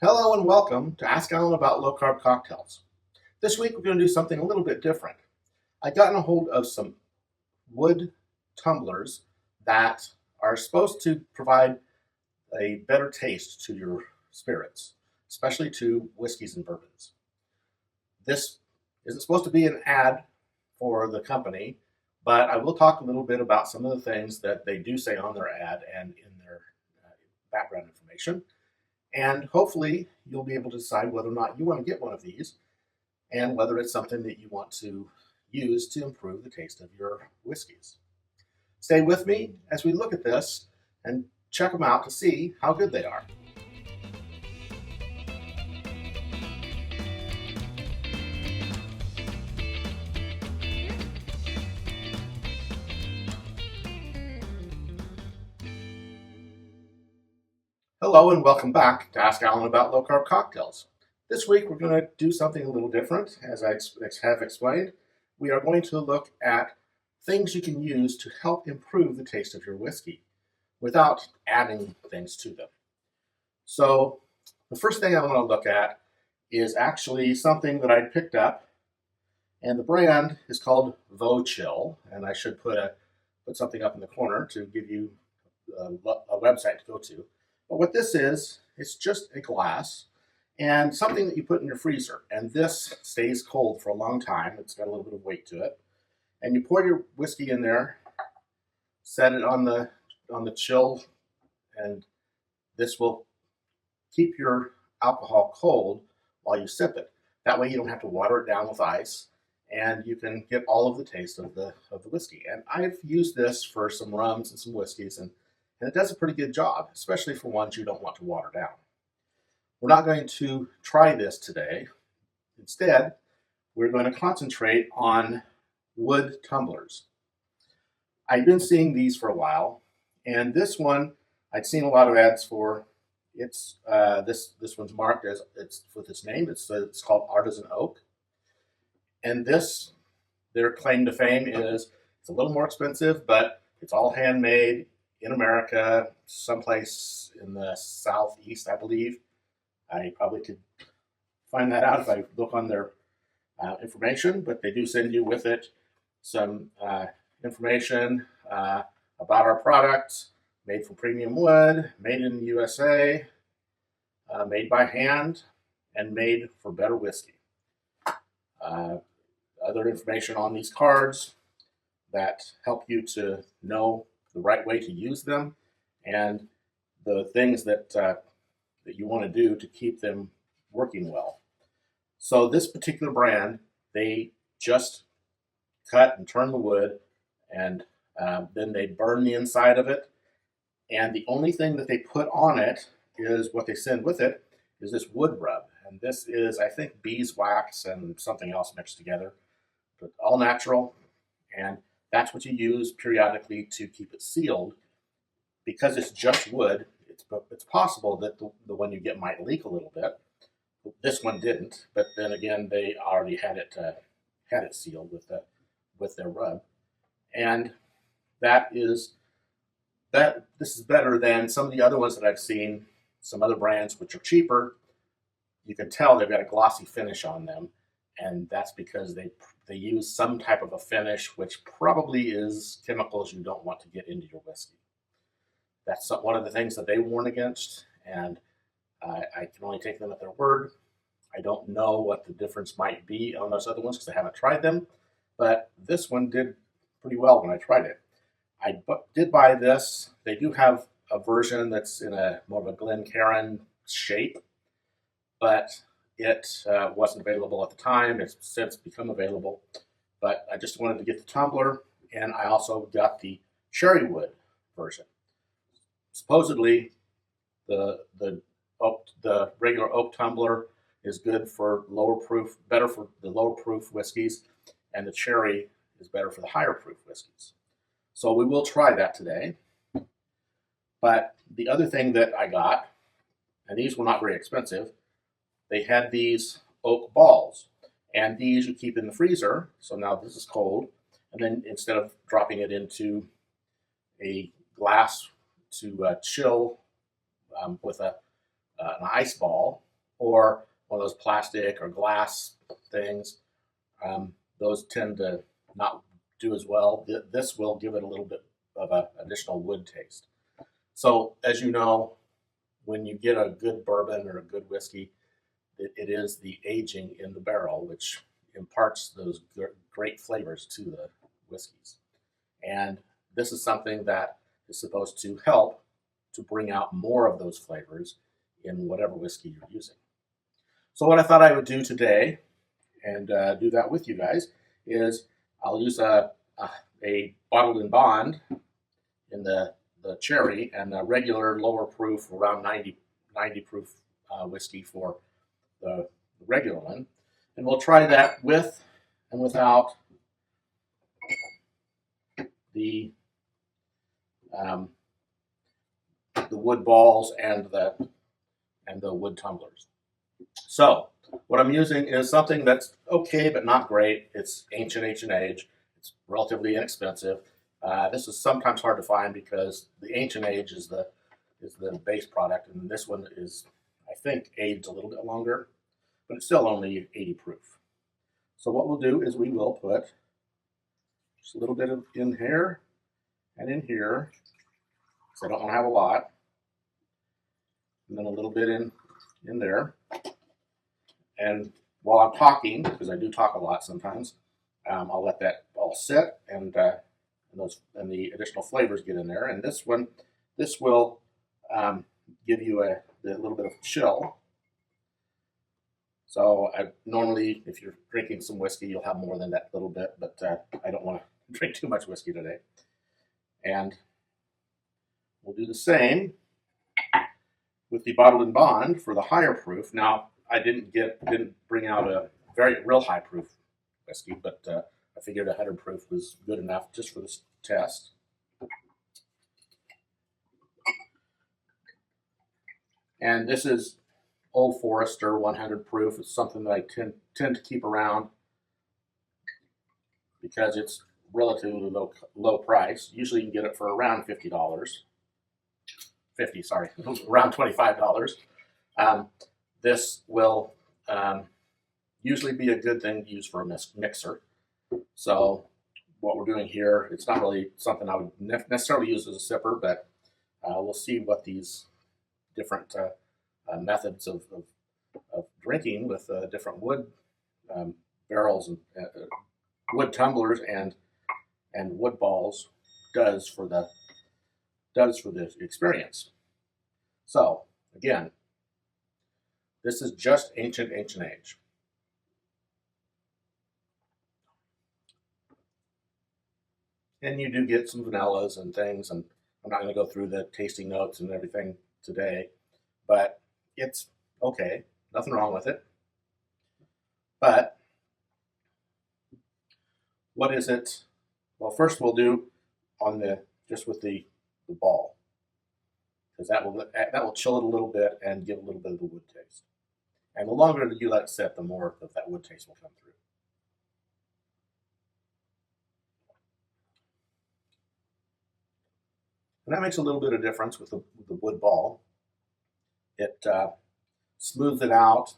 Hello and welcome to Ask Alan About Low Carb Cocktails. This week we're going to do something a little bit different. I've gotten a hold of some wood tumblers that are supposed to provide a better taste to your spirits, especially to whiskeys and bourbons. This isn't supposed to be an ad for the company, but I will talk a little bit about some of the things that they do say on their ad and in their background information. And hopefully you'll be able to decide whether or not you want to get one of these and whether it's something that you want to use to improve the taste of your whiskeys. Stay with me as we look at this and check them out to see how good they are. Hello and welcome back to Ask Alan About Low Carb Cocktails. This week we're going to do something a little different. As I have explained, we are going to look at things you can use to help improve the taste of your whiskey without adding things to them. So the first thing I want to look at is actually something that I picked up, and the brand is called VoChill, and I should put something up in the corner to give you a website to go to. But what this is, it's just a glass and something that you put in your freezer. And this stays cold for a long time. It's got a little bit of weight to it. And you pour your whiskey in there, set it on the chill, and this will keep your alcohol cold while you sip it. That way you don't have to water it down with ice, and you can get all of the taste of the whiskey. And I've used this for some rums and some whiskeys, and it does a pretty good job, especially for ones you don't want to water down. We're not going to try this today. Instead, we're going to concentrate on wood tumblers. I've been seeing these for a while, and this one I'd seen a lot of ads for. It's this one's marked as it's with its name. It's called Artisan Oak, and this, their claim to fame is it's a little more expensive, but it's all handmade in America, someplace in the southeast, I believe. I probably could find that out if I look on their information, but they do send you with it some information about our products, made from premium wood, made in the USA, made by hand, and made for better whiskey. Other information on these cards that help you to know the right way to use them and the things that you want to do to keep them working well. So this particular brand, they just cut and turn the wood, and then they burn the inside of it. And the only thing that they put on it is what they send with it is this wood rub. And this is, I think, beeswax and something else mixed together, but all natural. And that's what you use periodically to keep it sealed. Because it's just wood, it's possible that the one you get might leak a little bit. This one didn't, but then again, they already had it sealed with their rub, and this is better than some of the other ones that I've seen. Some other brands which are cheaper, you can tell they've got a glossy finish on them, and that's because they use some type of a finish which probably is chemicals you don't want to get into your whiskey. That's one of the things that they warn against, and I can only take them at their word. I don't know what the difference might be on those other ones because I haven't tried them, but this one did pretty well when I tried it. I did buy this. They do have a version that's in a more of a Glencairn shape, but it wasn't available at the time. It's since become available, but I just wanted to get the tumbler, and I also got the Cherry Wood version. Supposedly, the regular oak tumbler is good for better for the lower proof whiskeys, and the cherry is better for the higher proof whiskeys. So we will try that today. But the other thing that I got, and these were not very expensive, they had these oak balls, and these you keep in the freezer. So now this is cold, and then instead of dropping it into a glass to chill with an ice ball, or one of those plastic or glass things. Those tend to not do as well. This will give it a little bit of an additional wood taste. So as you know, when you get a good bourbon or a good whiskey, it is the aging in the barrel which imparts those great flavors to the whiskeys. And this is something that is supposed to help to bring out more of those flavors in whatever whiskey you're using. So what I thought I would do today, and do that with you guys, is I'll use a bottled in bond in the cherry and a regular lower proof, around 90 proof whiskey for the regular one. And we'll try that with and without the wood balls and the wood tumblers. So what I'm using is something that's okay but not great. It's ancient age. It's relatively inexpensive. This is sometimes hard to find because the ancient age is the base product, and this one is, I think, aged a little bit longer, but it's still only 80 proof. So what we'll do is we will put just a little bit of in here and in here, because I don't want to have a lot, and then a little bit in there. And while I'm talking, because I do talk a lot sometimes, I'll let that all sit, and the additional flavors get in there. And this will give you a little bit of chill. So normally, if you're drinking some whiskey, you'll have more than that little bit, but I don't want to drink too much whiskey today. And we'll do the same with the bottled in bond for the higher proof. Now, I didn't bring out a real high proof whiskey, but I figured 100 proof was good enough just for this test. And this is Old Forester 100 proof. It's something that I tend to keep around because it's relatively low price. Usually you can get it for around $50. Around $25. This will usually be a good thing to use for a mixer. So what we're doing here, it's not really something I would necessarily use as a sipper, but we'll see what these different methods of drinking with different wood barrels and wood tumblers and wood balls does for the experience. So again, this is just ancient age. And you do get some vanillas and things, and I'm not going to go through the tasting notes and everything today, but it's okay. Nothing wrong with it. But what is it? Well, first we'll do on just with the ball, because that will chill it a little bit and give a little bit of the wood taste. And the longer that you let it sit, the more of that wood taste will come through. And that makes a little bit of difference with the wood ball. It smooths it out.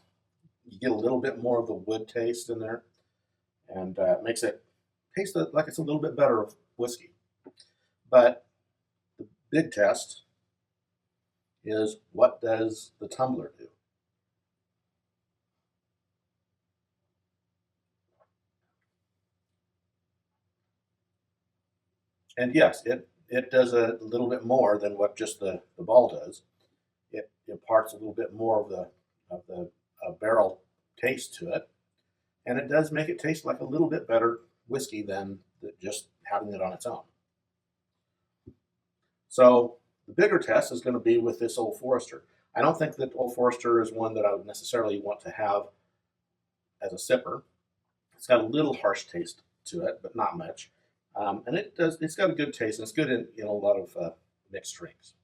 You get a little bit more of the wood taste in there, and makes it taste like it's a little bit better of whiskey. But the big test is, what does the tumbler do? And yes, it does a little bit more than what just the ball does. It imparts a little bit more of the barrel taste to it, and it does make it taste like a little bit better whiskey than just having it on its own. So the bigger test is going to be with this Old Forester. I don't think that Old Forester is one that I would necessarily want to have as a sipper. It's got a little harsh taste to it, but not much. And it's got a good taste, and it's good in a lot of mixed drinks.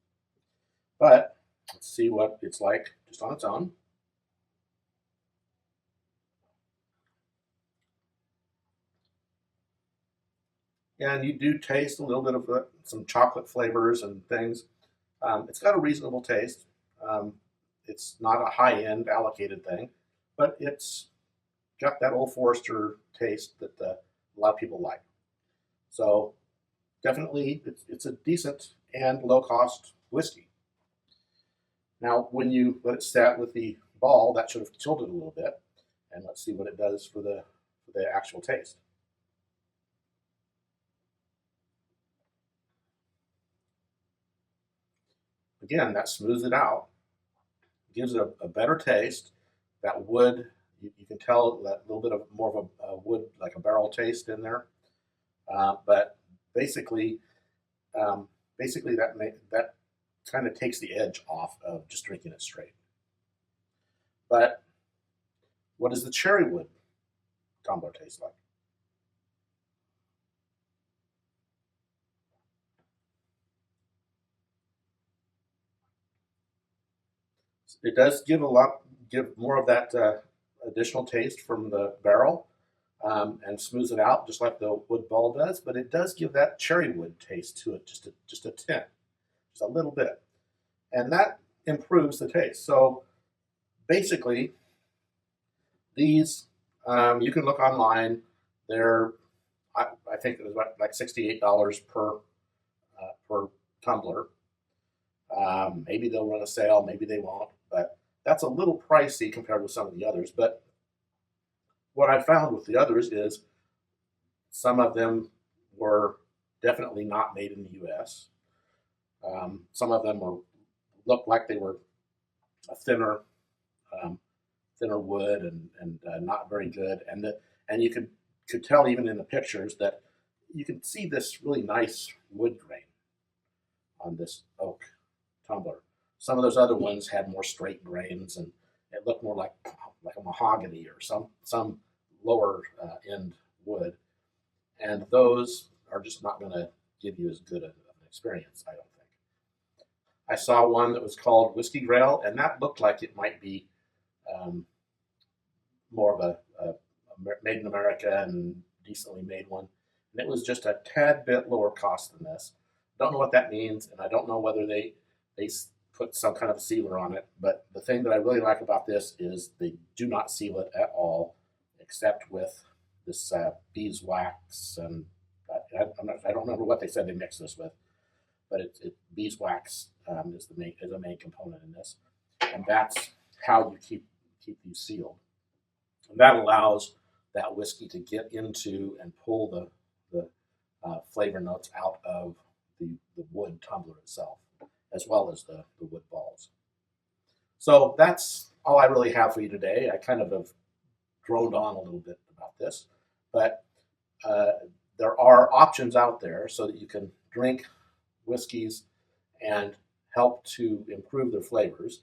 But let's see what it's like just on its own. And you do taste a little bit of some chocolate flavors and things. It's got a reasonable taste. It's not a high-end allocated thing, but it's got that Old Forester taste that a lot of people like. So definitely, it's a decent and low-cost whiskey. Now, when you let it set with the ball, that should have chilled it a little bit, and let's see what it does for the actual taste. Again, that smooths it out, gives it a better taste. That wood, you can tell that little bit of more of a wood, like a barrel taste in there. But basically, basically that kind of takes the edge off of just drinking it straight. But what does the Cherry Wood Tumbler taste like? It does give more of that additional taste from the barrel, and smooths it out just like the wood ball does. But it does give that cherry wood taste to it, just a tint, just a little bit, and that improves the taste. So basically, these you can look online. They're I think it was like $68 per tumbler. Maybe they'll run a sale, maybe they won't, but that's a little pricey compared with some of the others. But what I found with the others is some of them were definitely not made in the U.S. Some of them looked like they were a um, thinner wood and not very good. And you could tell even in the pictures that you can see this really nice wood grain on this oak tumbler. Some of those other ones had more straight grains, and it looked more like a mahogany or some lower end wood. And those are just not going to give you as good of an experience, I don't think. I saw one that was called Whiskey Grail, and that looked like it might be um, more of a made in America and decently made one. And it was just a tad bit lower cost than this. Don't know what that means, and I don't know whether they put some kind of sealer on it. But the thing that I really like about this is they do not seal it at all, except with this beeswax, and I don't remember what they said they mixed this with, but beeswax is the main component in this, and that's how you keep these sealed. And that allows that whiskey to get into and pull the flavor notes out of the wood tumbler itself, as well as the wood balls. So that's all I really have for you today. I kind of have droned on a little bit about this, but uh, there are options out there so that you can drink whiskeys and help to improve their flavors.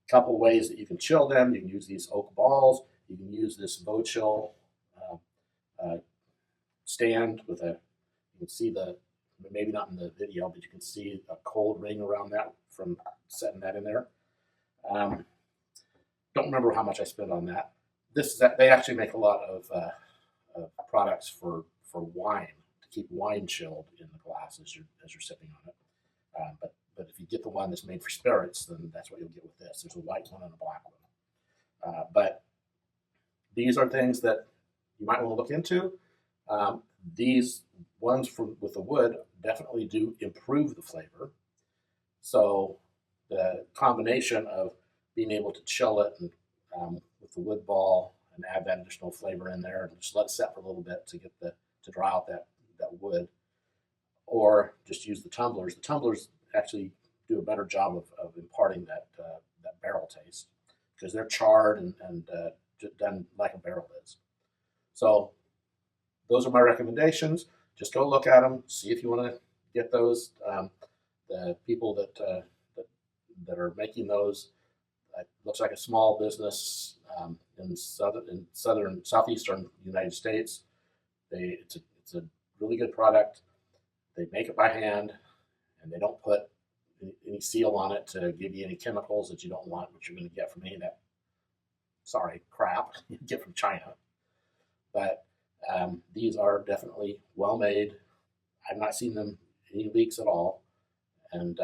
A couple ways that you can chill them: you can use these oak balls, you can use this VoChill uh, uh, stand with you can see maybe not in the video, but you can see a cold ring around that from setting that in there. Um, don't remember how much I spent on that. They actually make a lot of products for wine, to keep wine chilled in the glass as you're sipping on it. But if you get the one that's made for spirits, then that's what you'll get with this. There's a white one and a black one. But these are things that you might want to look into. These ones with the wood definitely do improve the flavor. So the combination of being able to chill it and with the wood ball and add that additional flavor in there, and just let it set for a little bit to get to dry out that wood, or just use the tumblers. The tumblers actually do a better job of imparting that barrel taste, because they're charred and done like a barrel is. So those are my recommendations. Just go look at them, see if you want to get those. The people that are making those, it looks like a small business in southeastern United States. It's a really good product. They make it by hand, and they don't put any seal on it to give you any chemicals that you don't want, which you're going to get from any of that crap you get from China. But these are definitely well made. I've not seen them any leaks at all, and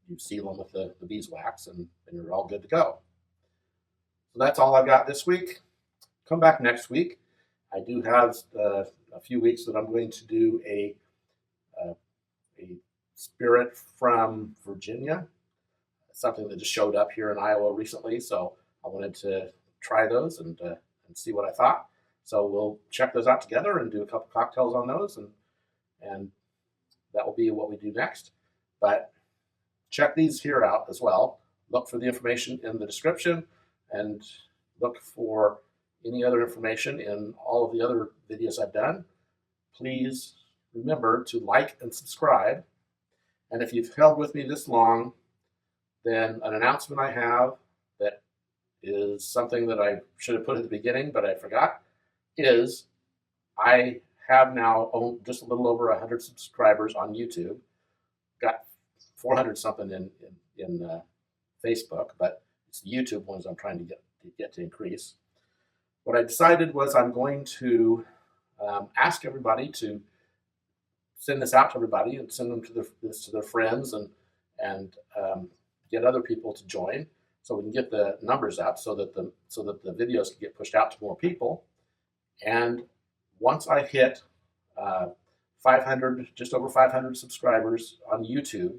you seal them with the beeswax, and you're all good to go. So that's all I've got this week. Come back next week. I do have a few weeks that I'm going to do a spirit from Virginia, something that just showed up here in Iowa recently. So I wanted to try those and see what I thought. So we'll check those out together and do a couple cocktails on those, and that will be what we do next. But check these here out as well. Look for the information in the description, and look for any other information in all of the other videos I've done. Please remember to like and subscribe. And if you've held with me this long, then an announcement I have that is something that I should have put at the beginning, but I forgot, is I have now just a little over 100 subscribers on YouTube. Got 400 something in Facebook, but it's the YouTube ones I'm trying to get to increase. What I decided was I'm going to ask everybody to send this out to everybody and send them to their friends, and get other people to join, so we can get the numbers up, so that the videos can get pushed out to more people. And once I hit 500, just over 500 subscribers on YouTube,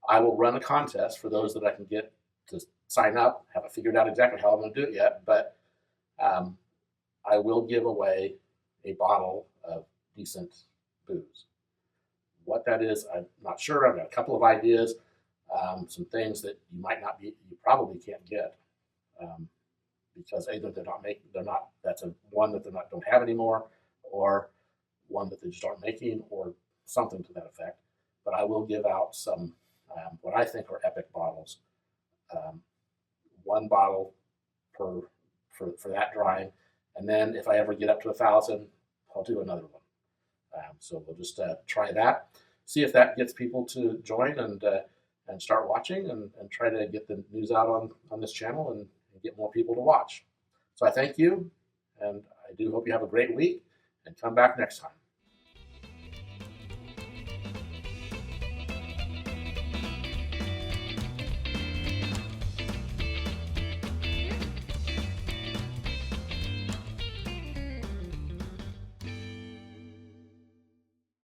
I will run a contest for those that I can get to sign up. Haven't figured out exactly how I'm going to do it yet, but I will give away a bottle of decent booze. What that is, I'm not sure. I've got a couple of ideas, some things that you probably can't get, because either that's one that don't have anymore, or one that they just aren't making, or something to that effect. But I will give out some what I think are epic bottles. One bottle for that drawing, and then if I ever get up to 1,000, I'll do another one. So we'll just try that, see if that gets people to join and start watching, and try to get the news out on this channel, and get more people to watch. So I thank you, and I do hope you have a great week, and come back next time.